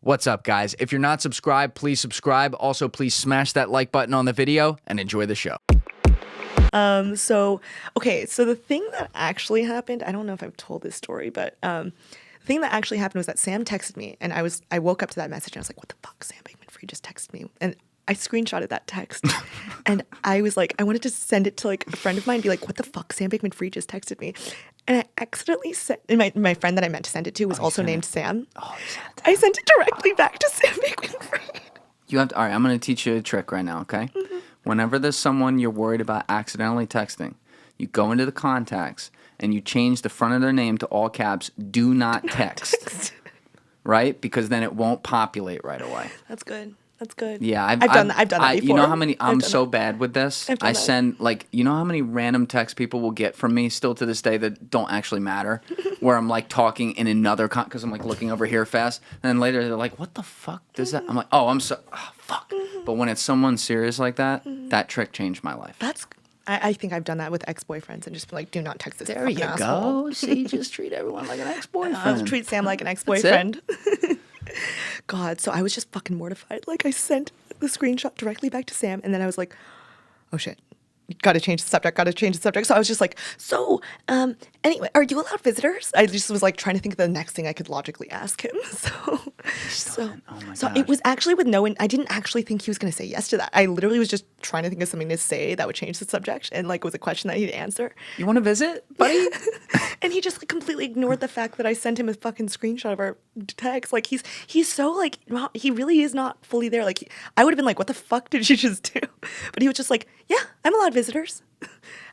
What's up, guys? If you're not subscribed, please subscribe. Also, please smash that like button on the video and enjoy the show. So the thing that actually happened, I don't know if I've told this story, but the thing that actually happened was that Sam texted me, and I woke up to that message and I was like, what the fuck? Sam Bankman-Fried just texted me. And I screenshotted that text and I was like, I wanted to send it to like a friend of mine and be like, what the fuck? Sam Bankman-Fried just texted me. And I accidentally sent, and my friend that I meant to send it to was also named Sam. Oh, I sent it directly back to Sam Bankman-Fried. You have to, all right, I'm going to teach you a trick right now, okay? Mm-hmm. Whenever there's someone you're worried about accidentally texting, you go into the contacts and you change the front of their name to all caps, do not text. Right? Because then it won't populate right away. That's good. That's good. Yeah, I've done that before. You know how many? I'm so bad with this. I send you know how many random texts people will get from me still to this day that don't actually matter, where I'm like talking in another because I'm like looking over here fast, and then later they're like, "What the fuck does that?" I'm like, "Oh, I'm so fuck." But when it's someone serious like that, that trick changed my life. I think I've done that with ex-boyfriends and just been like, do not text this There you asshole. go. See, just treat everyone like an ex-boyfriend. I'll treat Sam like an ex-boyfriend. God, so I was just fucking mortified. Like, I sent the screenshot directly back to Sam, and then I was like, oh shit, gotta change the subject. So I was just like, anyway, are you allowed visitors? I just was like trying to think of the next thing I could logically ask him. So it was actually with I didn't actually think he was going to say yes to that. I literally was just trying to think of something to say that would change the subject, and like it was a question that he'd answer. You want to visit, buddy? And he just like completely ignored the fact that I sent him a fucking screenshot of our text. Like he's so like, he really is not fully there. Like I would have been like, what the fuck did you just do? But he was just like, yeah, I'm allowed visitors.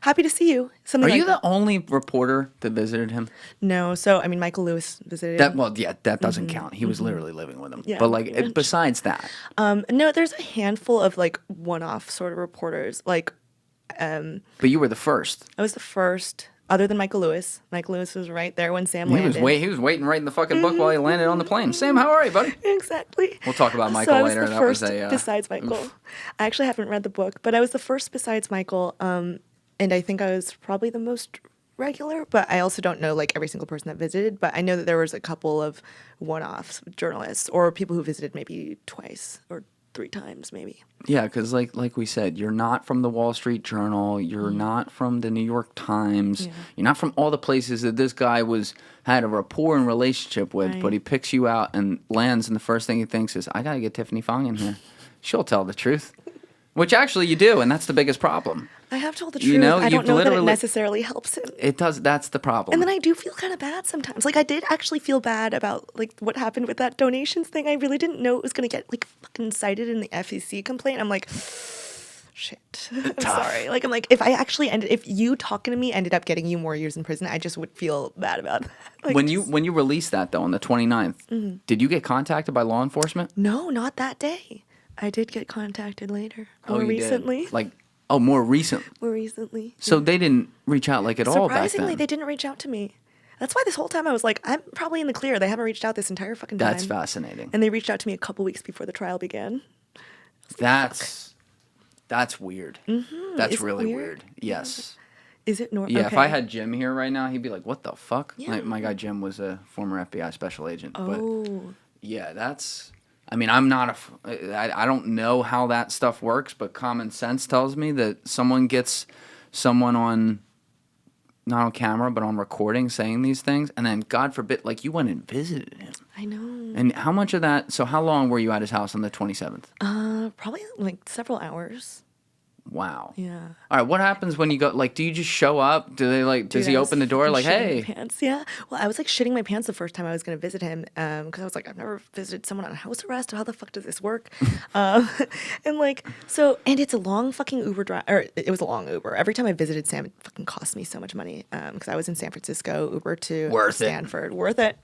Happy to see you. Are you the only reporter that visited him? No. So, I mean, Michael Lewis visited him. Well, yeah, that doesn't count. He was literally living with him. Yeah, but like, besides that. No, there's a handful of like one-off sort of reporters. Like, but you were the first. I was the first, other than Michael Lewis. Michael Lewis was right there when Sam landed. He was waiting right in the fucking book while he landed on the plane. Sam, how are you, buddy? Exactly. We'll talk about Michael later. That was the first besides Michael. Oof. I actually haven't read the book, but I was the first besides Michael. And I think I was probably the most regular, but I also don't know like every single person that visited, but I know that there was a couple of one-offs journalists or people who visited maybe twice or 3 times maybe. Yeah, because like we said, you're not from the Wall Street Journal, you're not from the New York Times, you're not from all the places that this guy had a rapport and relationship with, but he picks you out and lands, and the first thing he thinks is, I gotta get Tiffany Fong in here. She'll tell the truth. Which actually you do, and that's the biggest problem. I have told the truth. You know, I don't know that it necessarily helps him. It does. That's the problem. And then I do feel kind of bad sometimes. Like I did actually feel bad about like what happened with that donations thing. I really didn't know it was going to get like fucking cited in the FEC complaint. I'm like, shit. I'm sorry. Like I'm like, if you talking to me ended up getting you more years in prison, I just would feel bad about that. Like, when you released that though on the 29th, did you get contacted by law enforcement? No, not that day. I did get contacted later. More recently. Did. More recently. More recently. So they didn't reach out at all back then? Surprisingly, they didn't reach out to me. That's why this whole time I was like, I'm probably in the clear. They haven't reached out this entire fucking time. That's fascinating. And they reached out to me a couple weeks before the trial began. That's weird. Mm-hmm. That's really weird. Yes. Is it normal? Yeah, okay. if I had Jim here right now, he'd be like, what the fuck? Yeah. My guy Jim was a former FBI special agent. Oh. But yeah, that's... I mean, I'm not I don't know how that stuff works, but common sense tells me that someone gets someone on, not on camera, but on recording saying these things, and then, God forbid, like, you went and visited him. I know. And how much of that, so how long were you at his house on the 27th? Probably, like, several hours. Wow. Yeah. All right, what happens when you go, like, do you just show up? Do they, like, does he open the door, like, hey? My pants, yeah. Well, I was, like, shitting my pants the first time I was going to visit him, because I was like, I've never visited someone on house arrest. How the fuck does this work? And, like, so, and it's a long fucking Uber drive, or it was a long Uber. Every time I visited Sam, it fucking cost me so much money, because I was in San Francisco, Uber to Stanford. Worth it.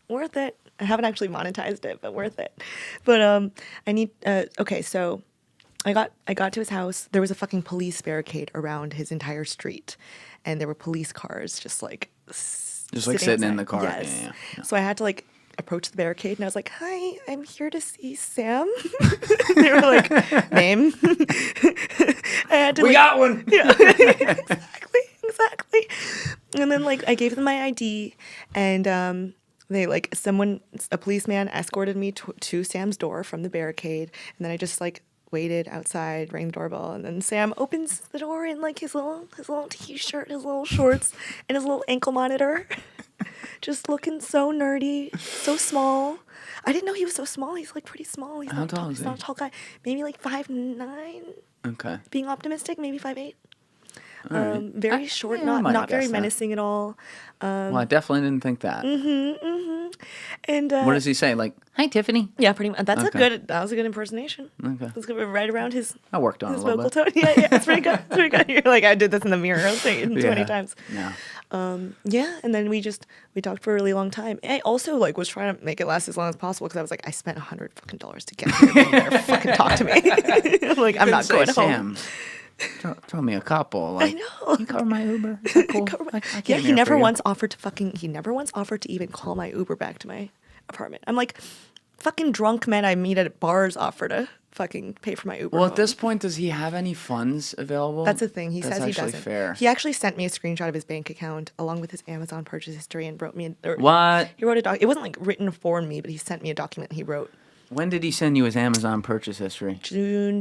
I haven't actually monetized it, but worth it. But I need, okay, so... I got to his house. There was a fucking police barricade around his entire street, and there were police cars just like sitting in the car. Yes. Yeah. So I had to like approach the barricade, and I was like, "Hi, I'm here to see Sam." They were like, "Name?" I had to. We got one. Yeah, exactly. And then like I gave them my ID, and A policeman escorted me to Sam's door from the barricade, and then I just like waited outside, rang the doorbell, and then Sam opens the door in like his little t-shirt, his little shorts, and his little ankle monitor, just looking so nerdy, so small. I didn't know he was so small. He's like pretty small. He's not tall. He's not a tall guy. Maybe like 5'9". Okay. Being optimistic, maybe 5'8". Right. Very short, not very menacing at all. Well, I definitely didn't think that. And what does he say? Like, "Hi, Tiffany." Yeah, pretty much. That was a good impersonation. Okay. It's right around his. I worked on his it a little vocal bit. tone. Yeah, it's pretty good. It's pretty good. You're like, I did this in the mirror 20 times. Yeah. And then we talked for a really long time. I also like was trying to make it last as long as possible because I was like, I spent $100 fucking to get here. You better fucking talk to me. I'm like, I'm not going home. Sam, throw me a couple. Like, I know. You cover my Uber. Is that cool? He never once offered to even call my Uber back to my apartment. I'm like, fucking drunk men I meet at bars offer to fucking pay for my Uber. Well, home. at this point, does he have any funds available? That's the thing. He That's says he actually doesn't. Fair. He actually sent me a screenshot of his bank account along with his Amazon purchase history and wrote me. What? He wrote a doc. It wasn't like written for me, but he sent me a document he wrote. When did he send you his Amazon purchase history? January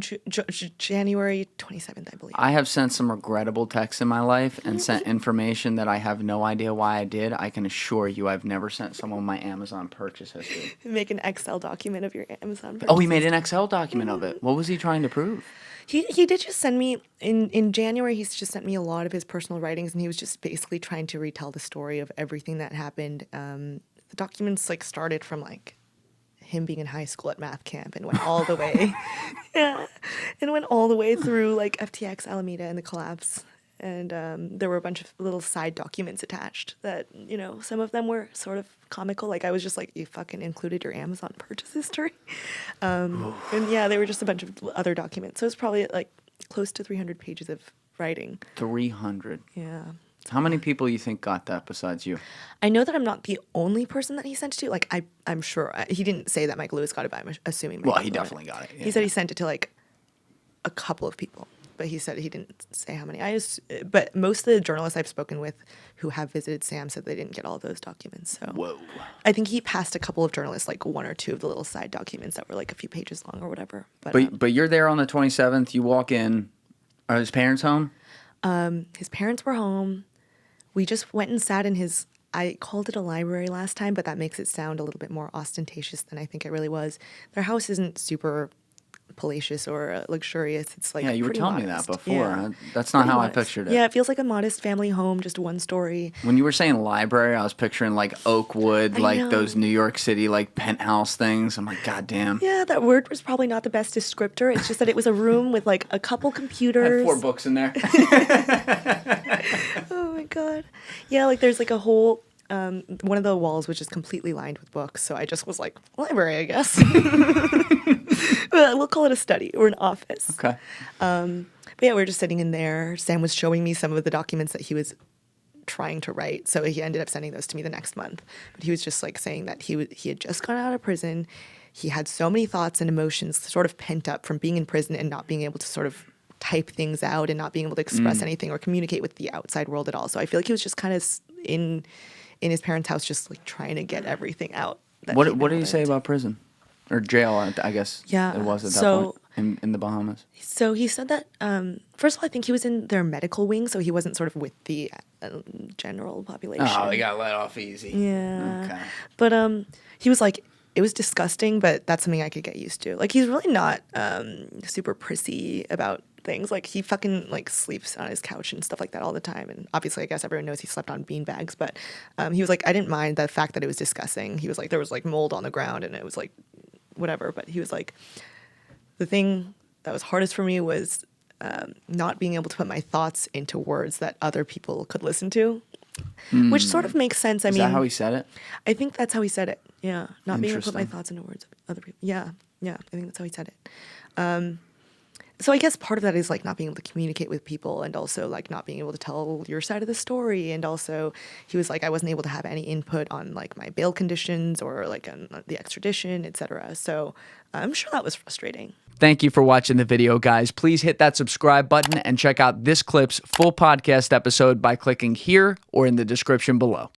27th, I believe. I have sent some regrettable texts in my life and sent information that I have no idea why I did. I can assure you I've never sent someone my Amazon purchase history. Make an Excel document of your Amazon purchase. Oh, he made an Excel document of it. What was he trying to prove? He did just send me, in January, he's just sent me a lot of his personal writings, and he was just basically trying to retell the story of everything that happened. The documents, like, started from, like, him being in high school at math camp and went all the way, through like FTX, Alameda, and the collapse. And there were a bunch of little side documents attached that, some of them were sort of comical. Like I was just like, you fucking included your Amazon purchase history. And yeah, they were just a bunch of other documents. So it's probably like close to 300 pages of writing. 300. Yeah. How many people you think got that besides you? I know that I'm not the only person that he sent it to. Like, I'm sure. He didn't say that Michael Lewis got it, but I'm assuming Michael He definitely got it. Yeah. He said he sent it to, like, a couple of people. But he said he didn't say how many. But most of the journalists I've spoken with who have visited Sam said they didn't get all of those documents. So Whoa. I think he passed a couple of journalists, like, one or two of the little side documents that were, like, a few pages long or whatever. But you're there on the 27th. You walk in. Are his parents home? His parents were home. We just went and sat in I called it a library last time, but that makes it sound a little bit more ostentatious than I think it really was. Their house isn't super palatious or luxurious. It's like you were pretty telling modest. me that before. Yeah. That's not Pretty how modest. I pictured it. Yeah, it feels like a modest family home, just one story. When you were saying library, I was picturing like Oakwood, like those New York City like penthouse things. I'm like, God damn. Yeah, that word was probably not the best descriptor. It's just that it was a room with like a couple I computers. had 4 books in there. Oh my God. Yeah, like there's like a whole one of the walls was just completely lined with books. So I just was like, library, I guess. We'll call it a study or an office. Okay. But yeah, we were just sitting in there. Sam was showing me some of the documents that he was trying to write. So he ended up sending those to me the next month. But he was just like saying that he had just gotten out of prison. He had so many thoughts and emotions sort of pent up from being in prison and not being able to sort of type things out and not being able to express anything or communicate with the outside world at all. So I feel like he was just kind of in his parents' house just like trying to get everything out. What did he say about prison? Or jail, I guess it was at that point in the Bahamas. So he said that, first of all, I think he was in their medical wing, so he wasn't sort of with the general population. Oh, he got let off easy. Yeah. Okay. But he was like, it was disgusting, but that's something I could get used to. Like, he's really not super prissy about things. Like, he fucking, like, sleeps on his couch and stuff like that all the time. And obviously, I guess everyone knows he slept on beanbags. But he was like, I didn't mind the fact that it was disgusting. He was like, there was, like, mold on the ground, and it was, like, whatever. But he was like, the thing that was hardest for me was not being able to put my thoughts into words that other people could listen to. Which sort of makes sense. I mean, is that how he said it? I think that's how he said it. Yeah, not being able to put my thoughts into words of other people. Yeah, I think that's how he said it. So I guess part of that is like not being able to communicate with people and also like not being able to tell your side of the story. And also he was like, I wasn't able to have any input on like my bail conditions or like on the extradition, etc. So I'm sure that was frustrating. Thank you for watching the video, guys. Please hit that subscribe button and check out this clip's full podcast episode by clicking here or in the description below.